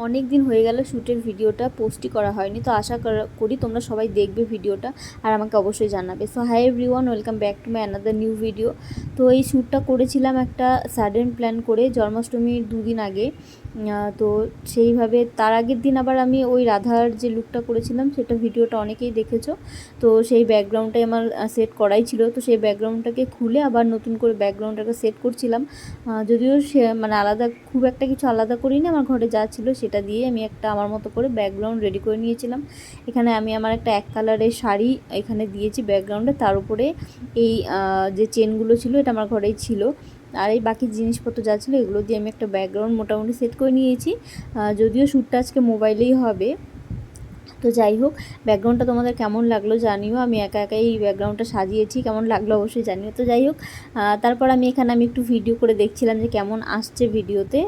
অনেক দিন হয়ে গেল শ্যুটের ভিডিওটা পোস্টই করা হয়নি, তো আশা করি তোমরা সবাই দেখবে ভিডিওটা আর আমাকে অবশ্যই জানাবে। So hi everyone, welcome back to my another new video. তো এই শ্যুটটা করেছিলাম একটা সাডেন প্ল্যান করে জন্মাষ্টমীর 2 দিন আগে। তো সেইভাবে তার আগের দিন আবার আমি ওই রাধার যে লুকটা করেছিলাম সেটা ভিডিওটা অনেকেই দেখেছো। তো সেই ব্যাকগ্রাউন্ডটাই আমার সেট করাই ছিল, তো সেই ব্যাকগ্রাউন্ডটাকে খুলে আবার নতুন করে ব্যাকগ্রাউন্ডটাকে সেট করছিলাম। যদিও সে মানে আলাদা খুব একটা কিছু আলাদা করিনি, আমার ঘরে যা ছিল সেটা দিয়ে আমি একটা আমার মতো করে ব্যাকগ্রাউন্ড রেডি করে নিয়েছিলাম। এখানে আমি আমার একটা এক কালারের শাড়ি এখানে দিয়েছি ব্যাকগ্রাউন্ডে, তার উপরে এই যে চেনগুলো ছিল এটা আমার ঘরেই ছিল, আর এই বাকি জিনিসপত্র যা ছিল এগুলো দিয়ে আমি একটা ব্যাকগ্রাউন্ড মোটামুটি সেট করে নিয়েছি। যদিও শ্যুটটা আজকে মোবাইলেই হবে। তো যাই হোক, ব্যাকগ্রাউন্ডটা তোমাদের কেমন লাগলো জানিও। আমি একা একাই এই ব্যাকগ্রাউন্ডটা সাজিয়েছি, কেমন লাগলো অবশ্যই জানিও। তো যাই হোক, তারপর আমি একটু ভিডিও করে দেখছিলাম যে কেমন আসছে ভিডিওতে।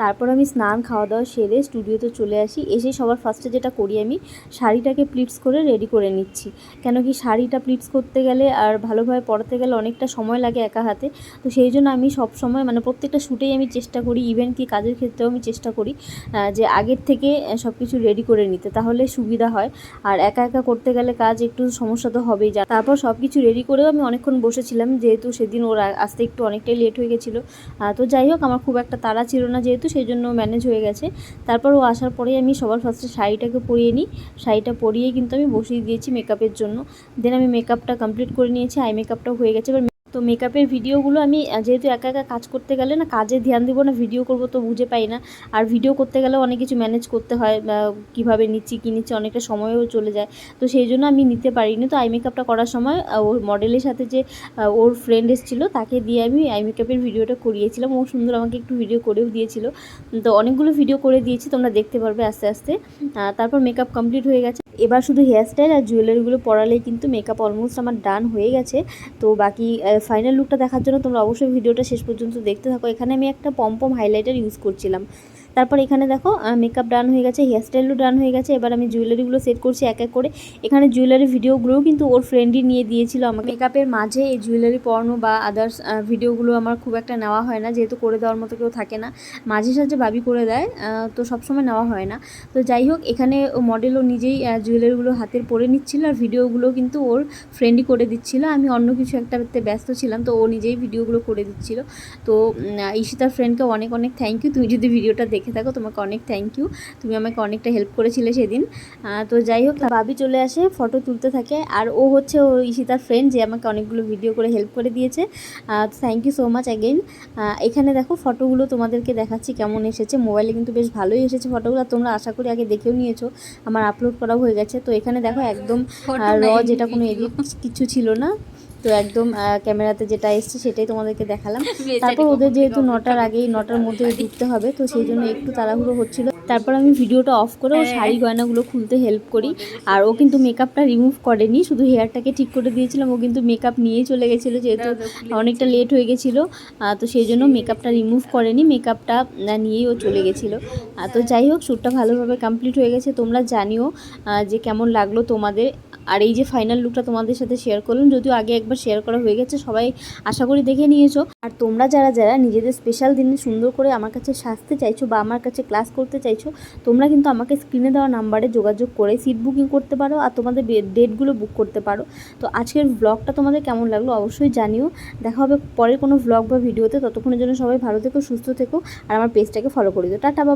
তারপর আমি স্নান খাওয়া দাওয়া সেরে স্টুডিওতে চলে আসি। এসে সবার ফার্স্টে যেটা করি, আমি শাড়িটাকে প্লিটস করে রেডি করে নিচ্ছি। কেন কি শাড়িটা প্লিটস করতে গেলে আর ভালোভাবে পরাতে গেলে অনেকটা সময় লাগে একা হাতে। তো সেই জন্য আমি সব সময় মানে প্রত্যেকটা শ্যুটেই আমি চেষ্টা করি, ইভেন কি কাজের ক্ষেত্রেও আমি চেষ্টা করি যে আগের থেকে সব কিছু রেডি করে নিতে, তাহলে সুবিধা হয়। আর একা একা করতে গেলে কাজ একটু সমস্যা তো হবেই। তারপর সব কিছু রেডি করেও আমি অনেকক্ষণ বসেছিলাম, যেহেতু সেদিন ওর আসতে একটু অনেকটাই লেট হয়ে গেছিলো। তো যাই হোক, আমার খুব একটা তাড়া ছিল না যেহেতু, সেই জন্য ম্যানেজ হয়ে গেছে। তারপর ও আসার পরেই আমি সবার ফার্স্টে শাড়িটাকে পরিয়ে নিই। শাড়িটা পরিয়েই কিন্তু আমি বসিয়ে দিয়েছি মেকআপের জন্য। দেন আমি মেকআপটা কমপ্লিট করে নিয়েছি, আই মেকআপটাও হয়ে গেছে। এবার তো মেকআপের ভিডিওগুলো আমি যেহেতু একা একা কাজ করতে গেলে না কাজে ধ্যান দিব না, ভিডিও করব তো বুঝে পাই না। আর ভিডিও করতে গেলেও অনেক কিছু ম্যানেজ করতে হয়, কীভাবে নিচ্ছি কী নিচ্ছি অনেকটা সময়ও চলে যায়। তো সেই জন্য আমি নিতে পারিনি। তো আই মেকআপটা করার সময় ওর মডেলের সাথে যে ওর ফ্রেন্ড এসেছিল তাকে দিয়ে আমি আই মেকআপের ভিডিওটা করিয়েছিলাম। ও সুন্দর আমাকে একটু ভিডিও করেও দিয়েছিল। তো অনেকগুলো ভিডিও করে দিয়েছি, তোমরা দেখতে পারবে আস্তে আস্তে। তারপর মেকআপ কমপ্লিট হয়ে গেছে। এবার শুধু হেয়ারস্টাইল আর জুয়েলারিগুলো পরালেই কিন্তু মেকআপ অলমোস্ট আমার ডান হয়ে গেছে। তো বাকি ফাইনাল লুকটা দেখার জন্য তোমরা অবশ্যই ভিডিওটা শেষ পর্যন্ত দেখতে থাকো। এখানে আমি একটা পমপম হাইলাইটার ইউজ করছিলাম। তারপর এখানে দেখো মেকআপ ডান হয়ে গেছে, হেয়ারস্টাইলও ডান হয়ে গেছে। এবার আমি জুয়েলারিগুলো সেট করছি এক এক করে। এখানে জুয়েলারি ভিডিওগুলোও কিন্তু ওর ফ্রেন্ডই নিয়ে দিয়েছিল আমাকে। মেকআপের মাঝে এই জুয়েলারি পরানো বা আদার্স ভিডিওগুলো আমার খুব একটা নেওয়া হয় না, যেহেতু করে দেওয়ার মতো কেউ থাকে না। মাঝে সাঝে ভাবি করে দেয়, তো সবসময় নেওয়া হয় না। তো যাই হোক, এখানে মডেলও নিজেই জুয়েলারিগুলো হাতের পরে নিচ্ছিল, আর ভিডিওগুলো কিন্তু ওর ফ্রেন্ডই করে দিচ্ছিল। আমি অন্য কিছু একটাতে ব্যস্ত ছিলাম, তো ও নিজেই ভিডিওগুলো করে দিচ্ছিল। তো ঈশিতার ফ্রেন্ডকে অনেক অনেক থ্যাংক ইউ। তুমি যদি ভিডিওটা দেখে থাকো তোমাকে অনেক থ্যাংক ইউ, তুমি আমাকে অনেকটা হেল্প করেছিলে সেদিন। তো যাই হোক, ভাবি চলে আসে, ফটো তুলতে থাকে। আর ও হচ্ছে ও ঈশিতার ফ্রেন্ড যে আমাকে অনেকগুলো ভিডিও করে হেল্প করে দিয়েছে। Thank you so much again. এখানে দেখো ফটোগুলো তোমাদেরকে দেখাচ্ছি কেমন এসেছে। মোবাইলে কিন্তু বেশ ভালোই এসেছে ফটোগুলো, তোমরা আশা করি আগে দেখেও নিয়েছো, আমার আপলোড করাও হয়ে গেছে। তো এখানে দেখো একদম যেটা কোনো এডিট কিছু ছিল না, তো একদম ক্যামেরাতে যেটা এসছে সেটাই তোমাদেরকে দেখালাম। তারপর ওদের যেহেতু 9টার আগেই 9টার মধ্যে ঢুকতে হবে, তো সেই জন্য একটু তাড়াহুড়ো হচ্ছিল। তারপর আমি ভিডিওটা অফ করে ও শাড়ি গয়নাগুলো খুলতে হেল্প করি। আর ও কিন্তু মেকআপটা রিমুভ করেনি, শুধু হেয়ারটাকে ঠিক করে দিয়েছিলাম। ও কিন্তু মেকআপ নিয়েই চলে গেছিলো, যেহেতু অনেকটা লেট হয়ে গেছিলো। তো সেই জন্য মেকআপটা রিমুভ করেনি, মেকআপটা নিয়েই ও চলে গেছিলো। তো যাই হোক, শ্যুটটা ভালোভাবে কমপ্লিট হয়ে গেছে। তোমরা জানিও যে কেমন লাগলো তোমাদের। আর এই যে ফাইনাল লুকটা তোমাদের সাথে শেয়ার করলাম, যদিও আগে একবার শেয়ার করা হয়ে গেছে, সবাই আশা করি দেখে নিয়েছো। আর তোমরা যারা যারা নিজেদের স্পেশাল দিনে সুন্দর করে আমার কাছে সাজতে চাইছো বা আমার কাছে ক্লাস করতে চাইছো, তোমরা কিন্তু আমাকে স্ক্রিনে দেওয়া নাম্বারে যোগাযোগ করে সিট বুকিং করতে পারো আর তোমাদের ডেটগুলো বুক করতে পারো। তো আজকের ব্লগটা তোমাদের কেমন লাগলো অবশ্যই জানিও। দেখা হবে পরের কোনো ব্লগ বা ভিডিওতে। ততক্ষণের জন্য সবাই ভালো থেকো, সুস্থ থেকো, আর আমার পেজটাকে ফলো করে দিও। টাটা বাবা।